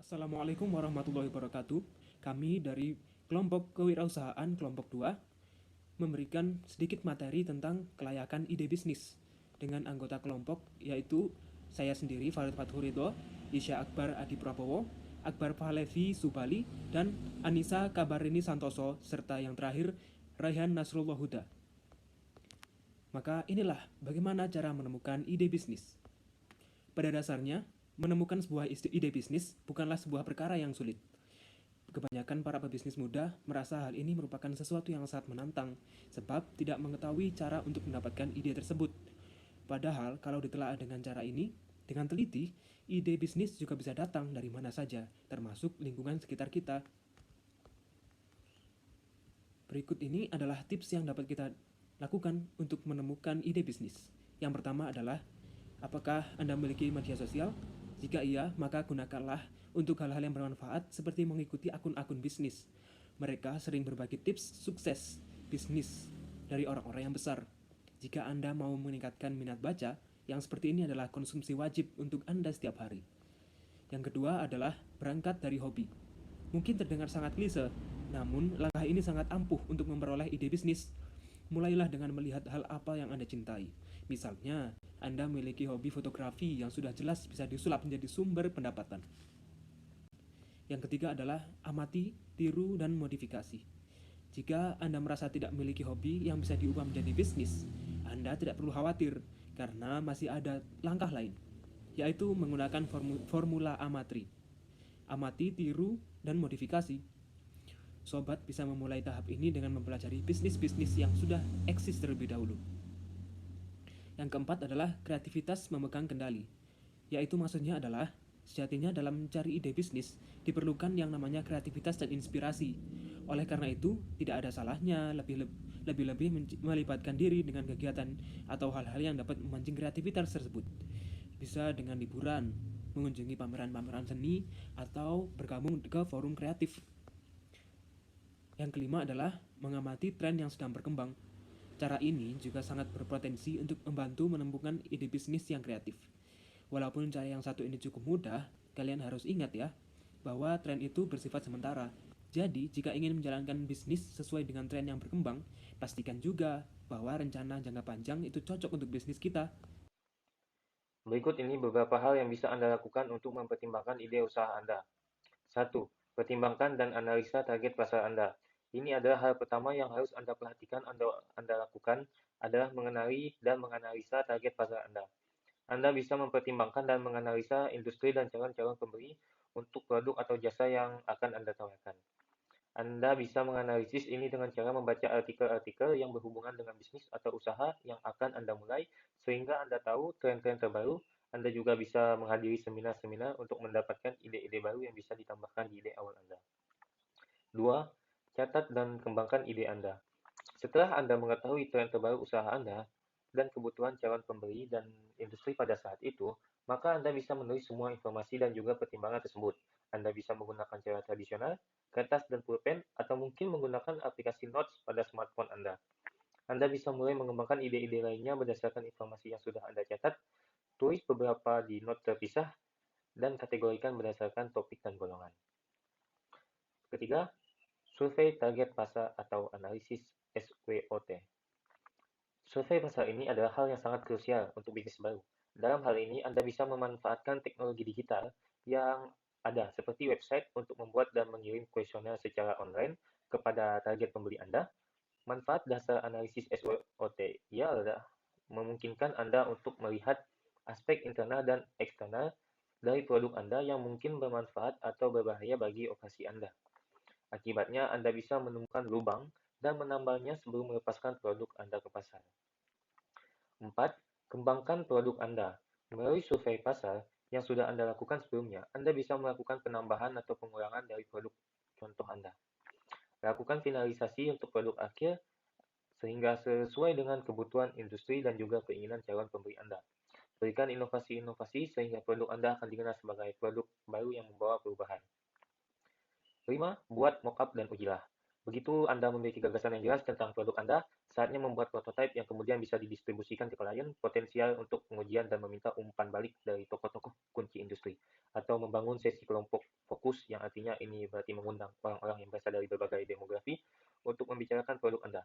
Assalamualaikum warahmatullahi wabarakatuh. Kami dari kelompok kewirausahaan kelompok 2 memberikan sedikit materi tentang kelayakan ide bisnis dengan anggota kelompok yaitu saya sendiri Farid Fathurido, Isya Akbar Adi Prabowo, Akbar Pahlevi Subali, dan Anissa Kabarini Santoso, serta yang terakhir Raihan Nasrullah Huda. Maka inilah bagaimana cara menemukan ide bisnis. Pada dasarnya, menemukan sebuah ide bisnis bukanlah sebuah perkara yang sulit. Kebanyakan para pebisnis muda merasa hal ini merupakan sesuatu yang sangat menantang, sebab tidak mengetahui cara untuk mendapatkan ide tersebut. Padahal, kalau ditelaah dengan cara ini, dengan teliti, ide bisnis juga bisa datang dari mana saja, termasuk lingkungan sekitar kita. Berikut ini adalah tips yang dapat kita lakukan untuk menemukan ide bisnis. Yang pertama adalah, apakah Anda memiliki media sosial? Jika iya, maka gunakanlah untuk hal-hal yang bermanfaat seperti mengikuti akun-akun bisnis. Mereka sering berbagi tips sukses bisnis dari orang-orang yang besar. Jika Anda mau meningkatkan minat baca, yang seperti ini adalah konsumsi wajib untuk Anda setiap hari. Yang kedua adalah berangkat dari hobi. Mungkin terdengar sangat klise, namun langkah ini sangat ampuh untuk memperoleh ide bisnis. Mulailah dengan melihat hal apa yang Anda cintai. Misalnya, Anda memiliki hobi fotografi yang sudah jelas bisa disulap menjadi sumber pendapatan. Yang ketiga adalah amati, tiru, dan modifikasi. Jika Anda merasa tidak memiliki hobi yang bisa diubah menjadi bisnis, Anda tidak perlu khawatir karena masih ada langkah lain, yaitu menggunakan formula amatri. Amati, tiru, dan modifikasi. Sobat bisa memulai tahap ini dengan mempelajari bisnis-bisnis yang sudah eksis terlebih dahulu. Yang keempat adalah kreativitas memegang kendali, yaitu maksudnya adalah sejatinya dalam mencari ide bisnis diperlukan yang namanya kreativitas dan inspirasi. Oleh karena itu, tidak ada salahnya lebih-lebih melibatkan diri dengan kegiatan atau hal-hal yang dapat memancing kreativitas tersebut. Bisa dengan liburan, mengunjungi pameran-pameran seni, atau bergabung ke forum kreatif. Yang kelima adalah mengamati tren yang sedang berkembang. Cara ini juga sangat berpotensi untuk membantu menemukan ide bisnis yang kreatif. Walaupun cara yang satu ini cukup mudah, kalian harus ingat ya, bahwa tren itu bersifat sementara. Jadi, jika ingin menjalankan bisnis sesuai dengan tren yang berkembang, pastikan juga bahwa rencana jangka panjang itu cocok untuk bisnis kita. Berikut ini beberapa hal yang bisa Anda lakukan untuk mempertimbangkan ide usaha Anda. 1. Pertimbangkan dan analisa target pasar Anda. Ini adalah hal pertama yang harus Anda perhatikan Anda lakukan adalah mengenali dan menganalisa target pasar Anda. Anda bisa mempertimbangkan dan menganalisa industri dan calon-calon pembeli untuk produk atau jasa yang akan Anda tawarkan. Anda bisa menganalisis ini dengan cara membaca artikel-artikel yang berhubungan dengan bisnis atau usaha yang akan Anda mulai, sehingga Anda tahu tren-tren terbaru. Anda juga bisa menghadiri seminar-seminar untuk mendapatkan ide-ide baru yang bisa ditambahkan di ide awal Anda. 2. Catat dan kembangkan ide Anda. Setelah Anda mengetahui tren terbaru usaha Anda dan kebutuhan calon pembeli dan industri pada saat itu, maka Anda bisa menulis semua informasi dan juga pertimbangan tersebut. Anda bisa menggunakan cara tradisional, kertas dan pulpen, atau mungkin menggunakan aplikasi Notes pada smartphone Anda. Anda bisa mulai mengembangkan ide-ide lainnya berdasarkan informasi yang sudah Anda catat, tulis beberapa di note terpisah, dan kategorikan berdasarkan topik dan golongan. Ketiga, survei target pasar atau analisis SWOT. Survei pasar ini adalah hal yang sangat krusial untuk bisnis baru. Dalam hal ini, Anda bisa memanfaatkan teknologi digital yang ada, seperti website untuk membuat dan mengirim kuesioner secara online kepada target pembeli Anda. Manfaat dasar analisis SWOT ialah memungkinkan Anda untuk melihat aspek internal dan eksternal dari produk Anda yang mungkin bermanfaat atau berbahaya bagi operasi Anda. Akibatnya, Anda bisa menemukan lubang dan menambahnya sebelum melepaskan produk Anda ke pasar. 4. Kembangkan produk Anda. Melalui survei pasar yang sudah Anda lakukan sebelumnya, Anda bisa melakukan penambahan atau pengurangan dari produk contoh Anda. Lakukan finalisasi untuk produk akhir sehingga sesuai dengan kebutuhan industri dan juga keinginan calon pembeli Anda. Berikan inovasi-inovasi sehingga produk Anda akan dikenal sebagai produk baru yang membawa perubahan. 5. Buat mockup dan ujilah. Begitu Anda memiliki gagasan yang jelas tentang produk Anda, Saatnya membuat prototipe yang kemudian bisa didistribusikan ke klien potensial untuk pengujian dan meminta umpan balik dari tokoh-tokoh kunci industri. Atau membangun sesi kelompok fokus, yang artinya ini berarti mengundang orang-orang yang berasal dari berbagai demografi untuk membicarakan produk Anda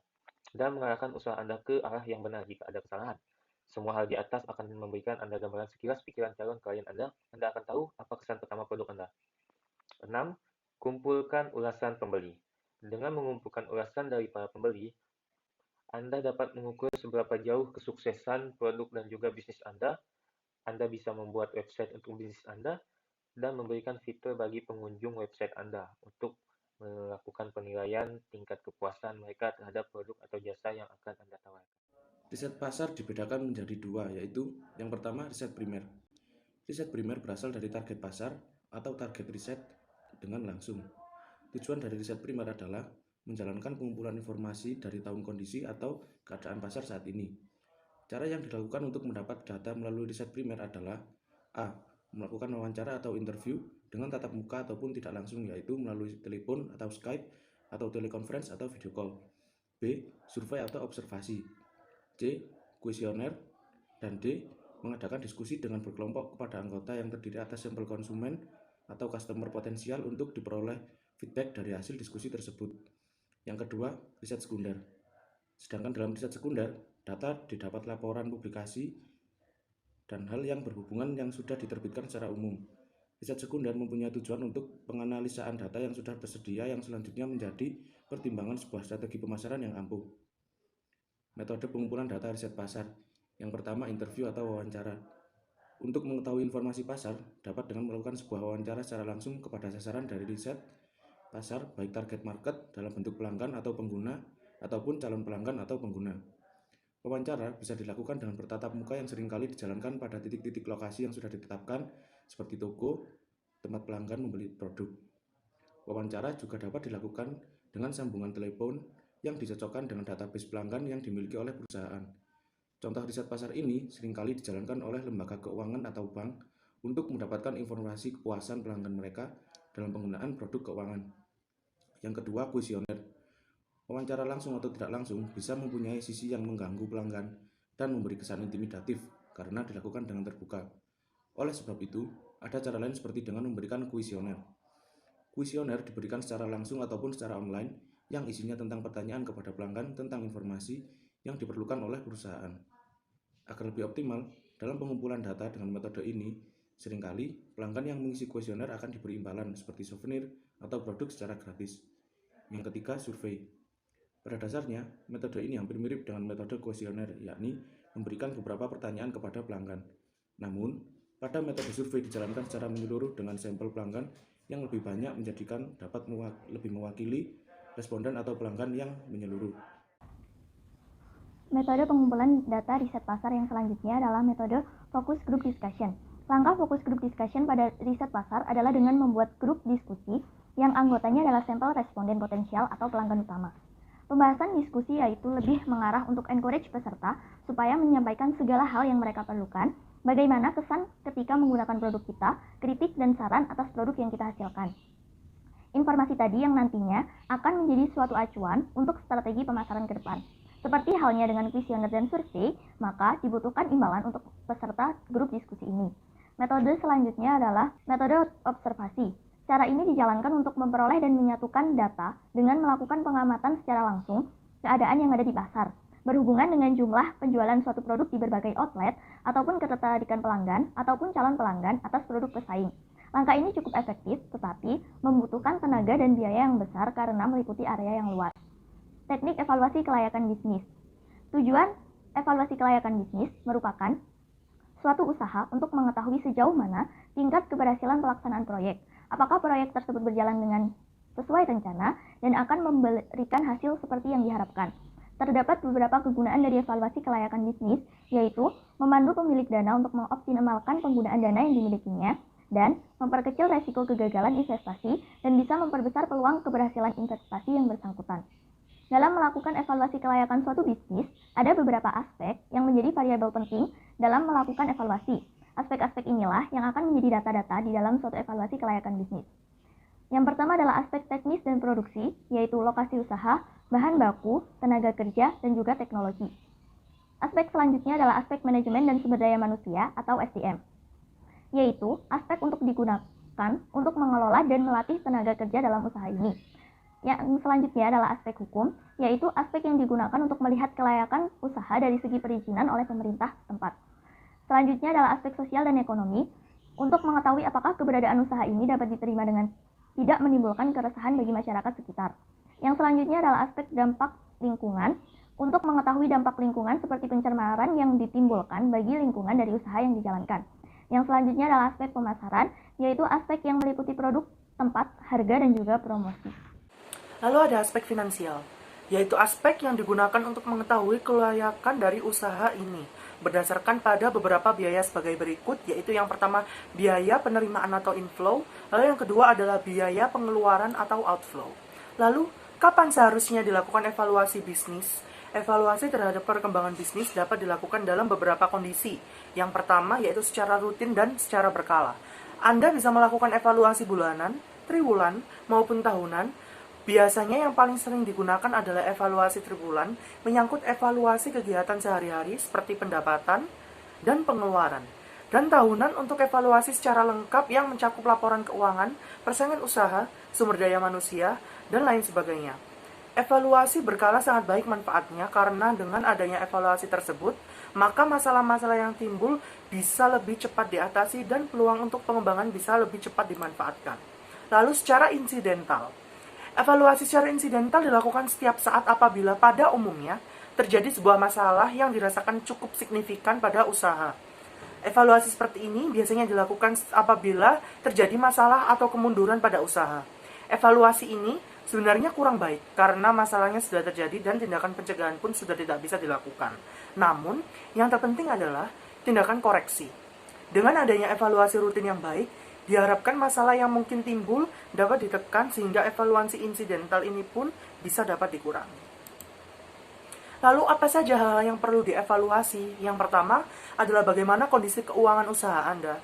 dan mengarahkan usaha Anda ke arah yang benar jika ada kesalahan. Semua hal di atas akan memberikan Anda gambaran sekilas pikiran calon klien Anda. Anda akan tahu apa kesan pertama produk Anda. 6. Kumpulkan ulasan pembeli. Dengan mengumpulkan ulasan dari para pembeli, Anda dapat mengukur seberapa jauh kesuksesan produk dan juga bisnis Anda. Anda bisa membuat website untuk bisnis Anda dan memberikan fitur bagi pengunjung website Anda untuk melakukan penilaian tingkat kepuasan mereka terhadap produk atau jasa yang akan Anda tawarkan. Riset pasar dibedakan menjadi dua, yaitu yang pertama riset primer. Riset primer berasal dari target pasar atau target riset dengan langsung. Tujuan dari riset primer adalah menjalankan pengumpulan informasi dari tahun kondisi atau keadaan pasar saat ini. Cara yang dilakukan untuk mendapat data melalui riset primer adalah A. Melakukan wawancara atau interview dengan tatap muka ataupun tidak langsung, yaitu melalui telepon atau Skype atau telekonferensi atau video call. B. Survei atau observasi. C. Kuesioner. Dan D. Mengadakan diskusi dengan berkelompok kepada anggota yang terdiri atas sampel konsumen atau customer potensial untuk diperoleh feedback dari hasil diskusi tersebut. Yang kedua, riset sekunder. Sedangkan dalam riset sekunder, data didapat laporan publikasi dan hal yang berhubungan yang sudah diterbitkan secara umum. Riset sekunder mempunyai tujuan untuk penganalisaan data yang sudah tersedia yang selanjutnya menjadi pertimbangan sebuah strategi pemasaran yang ampuh. Metode pengumpulan data riset pasar. Yang pertama, interview atau wawancara. Untuk mengetahui informasi pasar, dapat dengan melakukan sebuah wawancara secara langsung kepada sasaran dari riset pasar, baik target market dalam bentuk pelanggan atau pengguna, ataupun calon pelanggan atau pengguna. Wawancara bisa dilakukan dengan bertatap muka yang seringkali dijalankan pada titik-titik lokasi yang sudah ditetapkan, seperti toko, tempat pelanggan membeli produk. Wawancara juga dapat dilakukan dengan sambungan telepon yang dicocokkan dengan database pelanggan yang dimiliki oleh perusahaan. Contoh riset pasar ini seringkali dijalankan oleh lembaga keuangan atau bank untuk mendapatkan informasi kepuasan pelanggan mereka dalam penggunaan produk keuangan. Yang kedua, kuesioner. Wawancara langsung atau tidak langsung bisa mempunyai sisi yang mengganggu pelanggan dan memberi kesan intimidatif karena dilakukan dengan terbuka. Oleh sebab itu, ada cara lain seperti dengan memberikan kuesioner. Kuesioner diberikan secara langsung ataupun secara online yang isinya tentang pertanyaan kepada pelanggan tentang informasi yang diperlukan oleh perusahaan. Agar lebih optimal, dalam pengumpulan data dengan metode ini, seringkali pelanggan yang mengisi kuesioner akan diberi imbalan seperti souvenir atau produk secara gratis. Yang ketiga, survei. Pada dasarnya, metode ini hampir mirip dengan metode kuesioner, yakni memberikan beberapa pertanyaan kepada pelanggan. Namun, pada metode survei dijalankan secara menyeluruh dengan sampel pelanggan yang lebih banyak menjadikan dapat lebih mewakili responden atau pelanggan yang menyeluruh. Metode pengumpulan data riset pasar yang selanjutnya adalah metode focus group discussion. Langkah focus group discussion pada riset pasar adalah dengan membuat grup diskusi yang anggotanya adalah sampel responden potensial atau pelanggan utama. Pembahasan diskusi yaitu lebih mengarah untuk encourage peserta supaya menyampaikan segala hal yang mereka perlukan, bagaimana kesan ketika menggunakan produk kita, kritik dan saran atas produk yang kita hasilkan. Informasi tadi yang nantinya akan menjadi suatu acuan untuk strategi pemasaran ke depan. Seperti halnya dengan kuesioner dan survei, maka dibutuhkan imbalan untuk peserta grup diskusi ini. Metode selanjutnya adalah metode observasi. Cara ini dijalankan untuk memperoleh dan menyatukan data dengan melakukan pengamatan secara langsung keadaan yang ada di pasar, berhubungan dengan jumlah penjualan suatu produk di berbagai outlet, ataupun ketertarikan pelanggan ataupun calon pelanggan atas produk pesaing. Langkah ini cukup efektif, tetapi membutuhkan tenaga dan biaya yang besar karena meliputi area yang luas. Teknik evaluasi kelayakan bisnis. Tujuan evaluasi kelayakan bisnis merupakan suatu usaha untuk mengetahui sejauh mana tingkat keberhasilan pelaksanaan proyek, apakah proyek tersebut berjalan dengan sesuai rencana dan akan memberikan hasil seperti yang diharapkan. Terdapat beberapa kegunaan dari evaluasi kelayakan bisnis, yaitu memandu pemilik dana untuk mengoptimalkan penggunaan dana yang dimilikinya, dan memperkecil resiko kegagalan investasi dan bisa memperbesar peluang keberhasilan investasi yang bersangkutan. Dalam melakukan evaluasi kelayakan suatu bisnis, ada beberapa aspek yang menjadi variabel penting dalam melakukan evaluasi. Aspek-aspek inilah yang akan menjadi data-data di dalam suatu evaluasi kelayakan bisnis. Yang pertama adalah aspek teknis dan produksi, yaitu lokasi usaha, bahan baku, tenaga kerja, dan juga teknologi. Aspek selanjutnya adalah aspek manajemen dan sumber daya manusia atau SDM, yaitu aspek untuk digunakan untuk mengelola dan melatih tenaga kerja dalam usaha ini. Yang selanjutnya adalah aspek hukum, yaitu aspek yang digunakan untuk melihat kelayakan usaha dari segi perizinan oleh pemerintah setempat. Selanjutnya adalah aspek sosial dan ekonomi, untuk mengetahui apakah keberadaan usaha ini dapat diterima dengan tidak menimbulkan keresahan bagi masyarakat sekitar. Yang selanjutnya adalah aspek dampak lingkungan, untuk mengetahui dampak lingkungan seperti pencemaran yang ditimbulkan bagi lingkungan dari usaha yang dijalankan. Yang selanjutnya adalah aspek pemasaran, yaitu aspek yang meliputi produk, tempat, harga, dan juga promosi. Lalu ada aspek finansial, yaitu aspek yang digunakan untuk mengetahui kelayakan dari usaha ini, berdasarkan pada beberapa biaya sebagai berikut, yaitu yang pertama biaya penerimaan atau inflow, lalu yang kedua adalah biaya pengeluaran atau outflow. Lalu, kapan seharusnya dilakukan evaluasi bisnis? Evaluasi terhadap perkembangan bisnis dapat dilakukan dalam beberapa kondisi. Yang pertama yaitu secara rutin dan secara berkala. Anda bisa melakukan evaluasi bulanan, triwulan, maupun tahunan. Biasanya yang paling sering digunakan adalah evaluasi triwulan, menyangkut evaluasi kegiatan sehari-hari seperti pendapatan dan pengeluaran. Dan tahunan untuk evaluasi secara lengkap yang mencakup laporan keuangan, persaingan usaha, sumber daya manusia, dan lain sebagainya. Evaluasi berkala sangat baik manfaatnya karena dengan adanya evaluasi tersebut, maka masalah-masalah yang timbul bisa lebih cepat diatasi dan peluang untuk pengembangan bisa lebih cepat dimanfaatkan. Lalu secara insidental. Evaluasi secara insidental dilakukan setiap saat apabila pada umumnya terjadi sebuah masalah yang dirasakan cukup signifikan pada usaha. Evaluasi seperti ini biasanya dilakukan apabila terjadi masalah atau kemunduran pada usaha. Evaluasi ini sebenarnya kurang baik karena masalahnya sudah terjadi dan tindakan pencegahan pun sudah tidak bisa dilakukan. Namun, yang terpenting adalah tindakan koreksi. Dengan adanya evaluasi rutin yang baik, diharapkan masalah yang mungkin timbul dapat ditekan sehingga evaluasi insidental ini pun bisa dapat dikurangi. Lalu apa saja hal yang perlu dievaluasi? Yang pertama adalah bagaimana kondisi keuangan usaha Anda.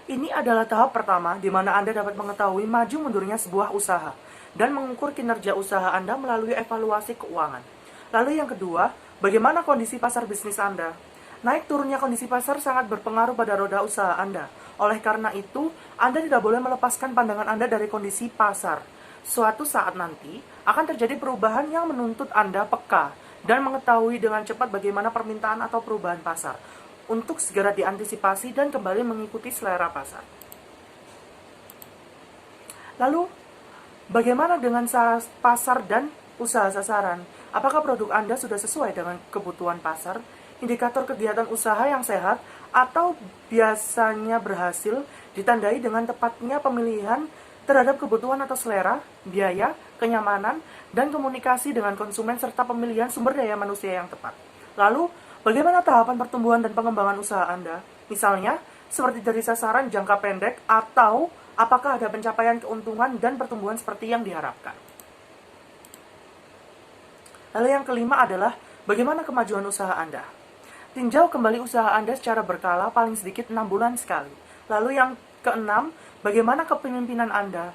Ini adalah tahap pertama di mana Anda dapat mengetahui maju mundurnya sebuah usaha dan mengukur kinerja usaha Anda melalui evaluasi keuangan. Lalu yang kedua, bagaimana kondisi pasar bisnis Anda? Naik turunnya kondisi pasar sangat berpengaruh pada roda usaha Anda. Oleh karena itu, Anda tidak boleh melepaskan pandangan Anda dari kondisi pasar. Suatu saat nanti, akan terjadi perubahan yang menuntut Anda peka dan mengetahui dengan cepat bagaimana permintaan atau perubahan pasar untuk segera diantisipasi dan kembali mengikuti selera pasar. Lalu, bagaimana dengan pasar dan usaha sasaran? Apakah produk Anda sudah sesuai dengan kebutuhan pasar? Indikator kegiatan usaha yang sehat atau biasanya berhasil ditandai dengan tepatnya pemilihan terhadap kebutuhan atau selera, biaya, kenyamanan, dan komunikasi dengan konsumen serta pemilihan sumber daya manusia yang tepat. Lalu, bagaimana tahapan pertumbuhan dan pengembangan usaha Anda? Misalnya, seperti dari sasaran jangka pendek atau apakah ada pencapaian keuntungan dan pertumbuhan seperti yang diharapkan. Lalu yang kelima adalah bagaimana kemajuan usaha Anda? Tinjau kembali usaha Anda secara berkala paling sedikit 6 bulan sekali. Lalu yang keenam, bagaimana kepemimpinan Anda?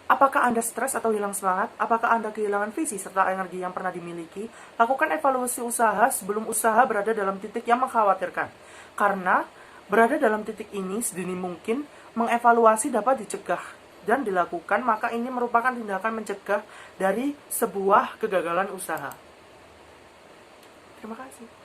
Apakah Anda stres atau hilang semangat? Apakah Anda kehilangan visi serta energi yang pernah dimiliki? Lakukan evaluasi usaha sebelum usaha berada dalam titik yang mengkhawatirkan. Karena berada dalam titik ini sedini mungkin, mengevaluasi dapat dicegah dan dilakukan, maka ini merupakan tindakan mencegah dari sebuah kegagalan usaha. Terima kasih.